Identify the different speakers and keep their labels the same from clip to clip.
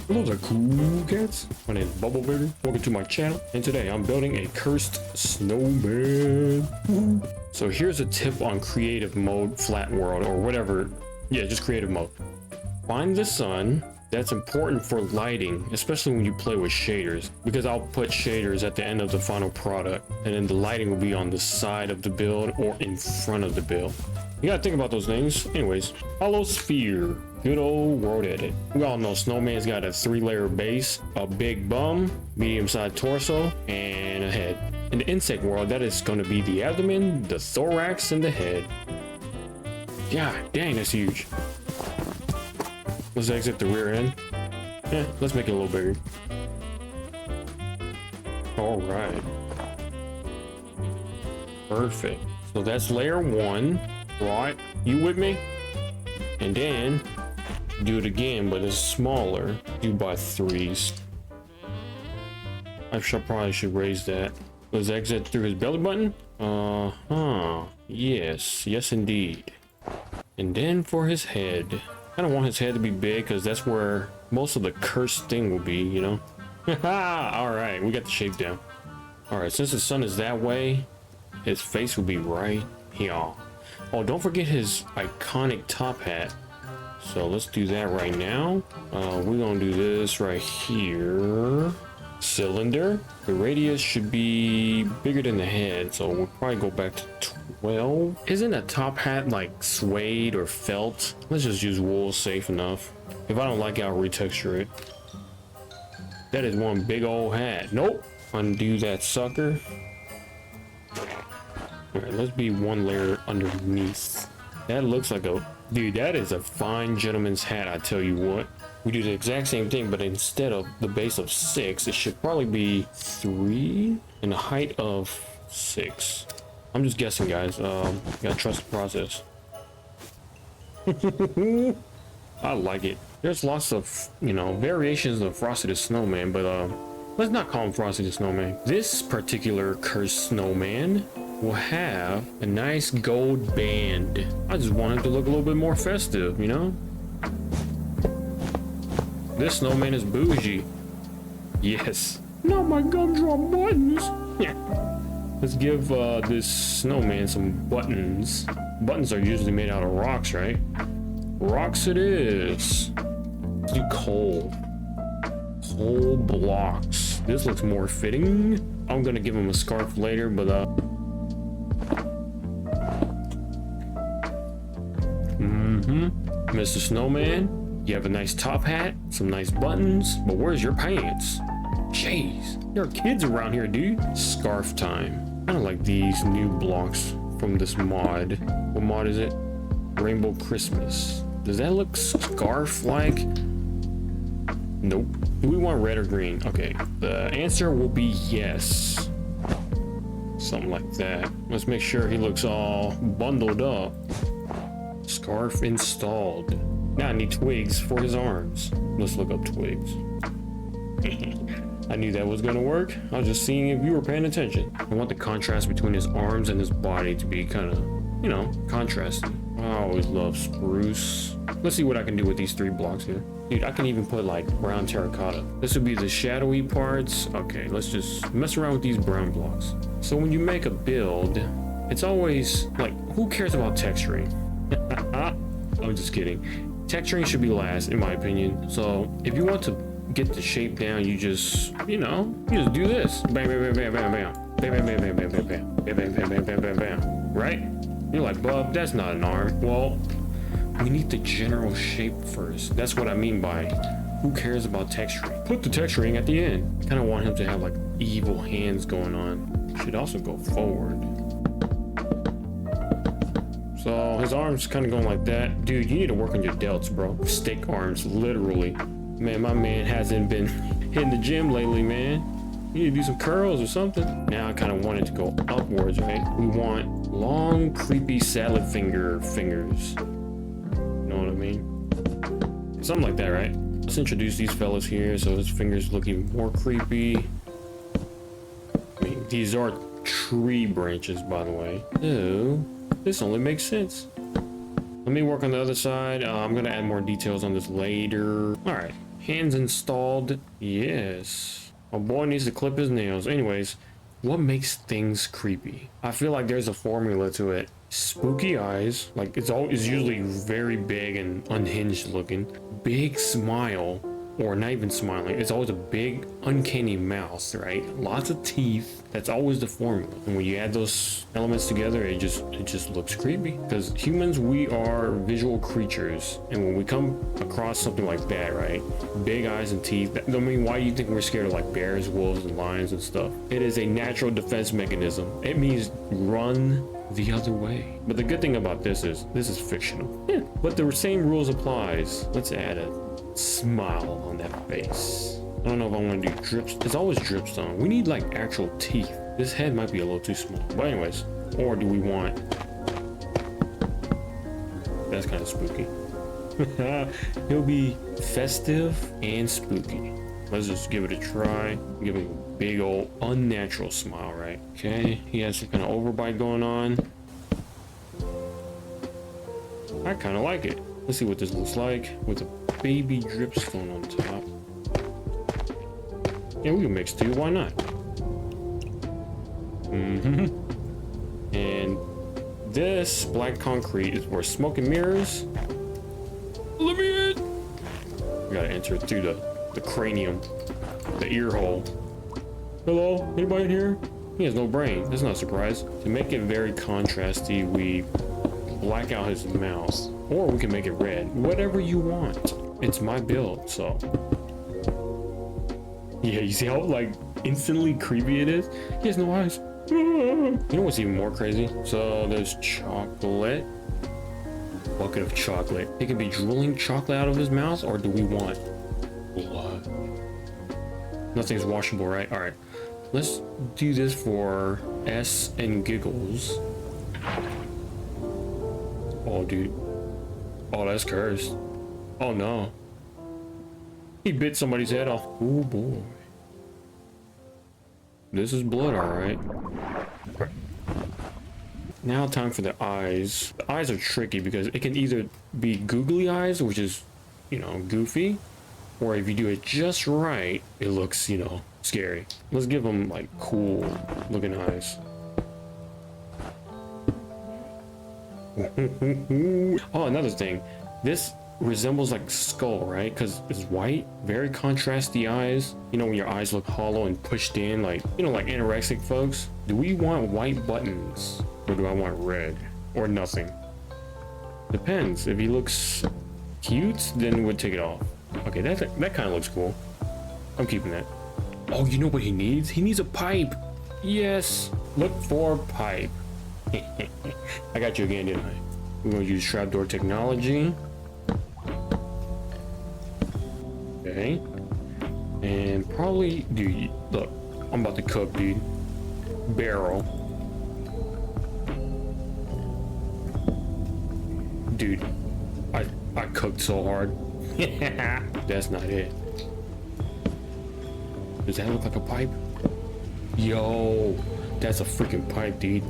Speaker 1: Hello there, cool cats. My name is bubblevader. Welcome to my channel, and today I'm building a cursed snowman. Woo. So here's a tip on creative mode, flat world, or whatever. Yeah, just creative mode. Find the sun. That's important for lighting, especially when you play with shaders, because I'll put shaders at the end of the final product, and then the lighting will be on the side of the build or in front of the build. You gotta think about those things. Anyways, hollow sphere. Good old Worldedit. We all know Snowman's got a 3-layer base, a big bum, medium-sized torso, and a head. In the insect world, that is going to be the abdomen, the thorax, and the head. God dang, that's huge. Let's exit the rear end. Yeah, let's make it a little bigger. All right. Perfect. So that's layer 1. Right? You with me? And then do it again, but it's smaller. Do by 3s. Probably should raise that. Let's exit through his belly button. Yes indeed. And then for his head, I don't want his head to be big because that's where most of the cursed thing will be, you know. All right, we got the shape down. All right, since the sun is that way, his face will be right here. Oh, don't forget his iconic top hat. So let's do that right now. We're gonna do this right here. Cylinder. The radius should be bigger than the head, so we'll probably go back to 12. Isn't a top hat like suede or felt? Let's just use wool, safe enough. If I don't like it, I'll retexture it. That is one big old hat. Nope. Undo that sucker. All right, let's be 1 layer underneath. That looks like a... Dude, that is a fine gentleman's hat, I tell you what. We do the exact same thing, but instead of the base of 6, it should probably be 3 and a height of 6. I'm just guessing, guys. Gotta trust the process. I like it. There's lots of, you know, variations of Frosty the Snowman, but let's not call him Frosty the Snowman. This particular cursed snowman will have a nice gold band. I just want him to look a little bit more festive, you know? This snowman is bougie. Yes. Now my gumdrop buttons. Yeah. Let's give this snowman some buttons. Buttons are usually made out of rocks, right? Rocks it is. Let's do coal. Coal blocks. This looks more fitting. I'm gonna give him a scarf later, but Mr. Snowman, you have a nice top hat, some nice buttons, but where's your pants? Jeez, there are kids around here, dude. Scarf time. I don't like these new blocks from this mod. What mod is it? Rainbow Christmas. Does that look scarf-like? Nope. Do we want red or green? Okay, the answer will be yes. Something like that. Let's make sure he looks all bundled up. Scarf installed. Now I need twigs for his arms. Let's look up twigs. I knew that was gonna work. I was just seeing if you were paying attention. I want the contrast between his arms and his body to be kind of, you know, contrasting. I always love spruce. Let's see what I can do with these 3 blocks here. Dude, I can even put like brown terracotta. This would be the shadowy parts. Okay, let's just mess around with these brown blocks. So when you make a build, it's always like, who cares about texturing? I'm just kidding. Texturing should be last, in my opinion. So if you want to get the shape down, you just, you know, you just do this. Bam, bam, bam, bam, bam, bam. Bam, bam, bam, bam, bam, bam, bam. Bam, bam, bam, bam, bam, bam, bam. Right? You're like, Bub, that's not an arm. Well, we need the general shape first. That's what I mean by who cares about texturing. Put the texturing at the end. Kind of want him to have like evil hands going on. Should also go forward. So his arms kind of going like that. Dude, you need to work on your delts, bro. Stick arms, literally. Man, my man hasn't been hitting the gym lately, man. You need to do some curls or something. Now I kind of want it to go upwards, right? We want long, creepy salad fingers. You know what I mean? Something like that, right? Let's introduce these fellas here so his fingers look even more creepy. I mean, these are tree branches, by the way. So this only makes sense. Let me work on the other side. I'm gonna add more details on this later. All right, Hands installed. Yes. My boy needs to clip his nails. Anyways, what makes things creepy? I feel like there's a formula to it. Spooky eyes, like it's usually very big and unhinged looking. Big smile, or not even smiling. It's always a big, uncanny mouth, right? Lots of teeth. That's always the formula. And when you add those elements together, it just looks creepy. Because humans, we are visual creatures, and when we come across something like that, right? Big eyes and teeth. I mean, why do you think we're scared of like bears, wolves, and lions and stuff? It is a natural defense mechanism. It means run the other way. But the good thing about this is fictional. Yeah, but the same rules applies. Let's add a smile on that face. I don't know if I want to do drips. It's always dripstone. We need like actual teeth. This head might be a little too small. But anyways, or do we want... That's kind of spooky. He'll be festive and spooky. Let's just give it a try. Give him a big old unnatural smile, right? Okay, he has some kind of overbite going on. I kind of like it. Let's see what this looks like with a baby dripstone on top. Yeah, we can mix two. Why not? And this black concrete is where smoke and mirrors. Let me in. We gotta enter it through the cranium, the ear hole. Hello, anybody in here? He has no brain. That's not a surprise. To make it very contrasty, we black out his mouth, or we can make it red. Whatever you want. It's my build, so. Yeah, you see how like instantly creepy it is? He has no eyes. You know what's even more crazy? So there's chocolate. Bucket of chocolate. He can be drooling chocolate out of his mouth, or do we want blood? Nothing's washable, right? All right, let's do this for S and giggles. Oh, dude. Oh, that's cursed. Oh no. He bit somebody's head off. Oh boy. This is blood, all right. Now time for the eyes. The eyes are tricky because it can either be googly eyes, which is, you know, goofy, or if you do it just right, it looks, you know, scary. Let's give them like cool looking eyes. Oh, another thing. This resembles like skull, right? Because it's white, very contrasty eyes. You know, when your eyes look hollow and pushed in, like, you know, like anorexic folks. Do we want white buttons, or do I want red, or nothing? Depends. If he looks cute, then we'll take it off. Okay, that kind of looks cool. I'm keeping that. Oh, you know what he needs? He needs a pipe. Yes, look for pipe. I got you again, didn't I? We're gonna use trapdoor technology. Okay, and probably, dude, look, I'm about to cook, dude. Barrel. Dude, I cooked so hard. That's not it. Does that look like a pipe? Yo, that's a freaking pipe, dude.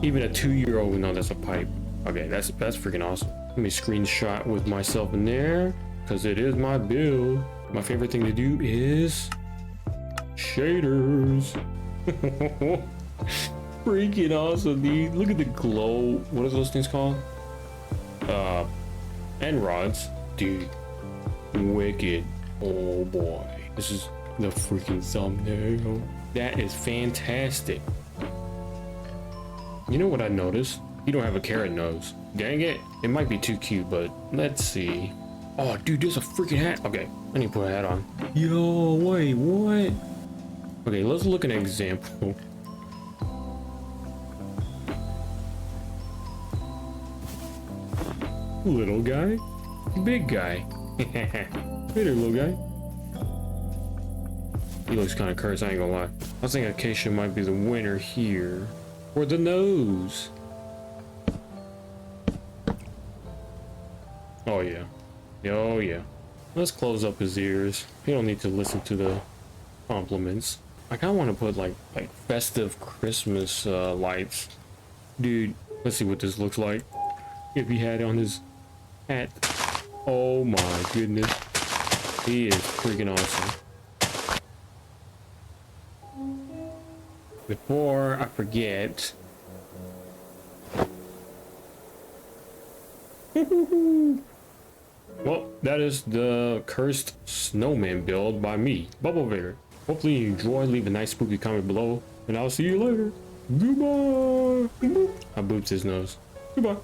Speaker 1: Even a 2-year-old would know that's a pipe. Okay, that's freaking awesome. Let me screenshot with myself in there, because it is my build. My favorite thing to do is shaders. Freaking awesome, dude. Look at the glow. What are those things called? End rods. Dude, wicked. Oh boy, this is the freaking thumbnail. That is fantastic. You know what I noticed? You don't have a carrot nose. Dang it. It might be too cute, but let's see. Oh, dude, there's a freaking hat. Okay, I need to put a hat on. Yo, wait, what? Okay, let's look at an example. Little guy, big guy. Hey there, little guy. He looks kind of cursed, I ain't gonna lie. I think Acacia might be the winner here. For the nose. Oh yeah. Oh yeah. Let's close up his ears. He don't need to listen to the compliments. I kind of want to put like festive Christmas lights. Dude, let's see what this looks like. If he had on his hat. Oh my goodness. He is freaking awesome. Before I forget, well, that is the cursed snowman build by me, bubblevader. Hopefully you enjoy. Leave a nice spooky comment below, and I'll see you later. Goodbye. I booped his nose. Goodbye.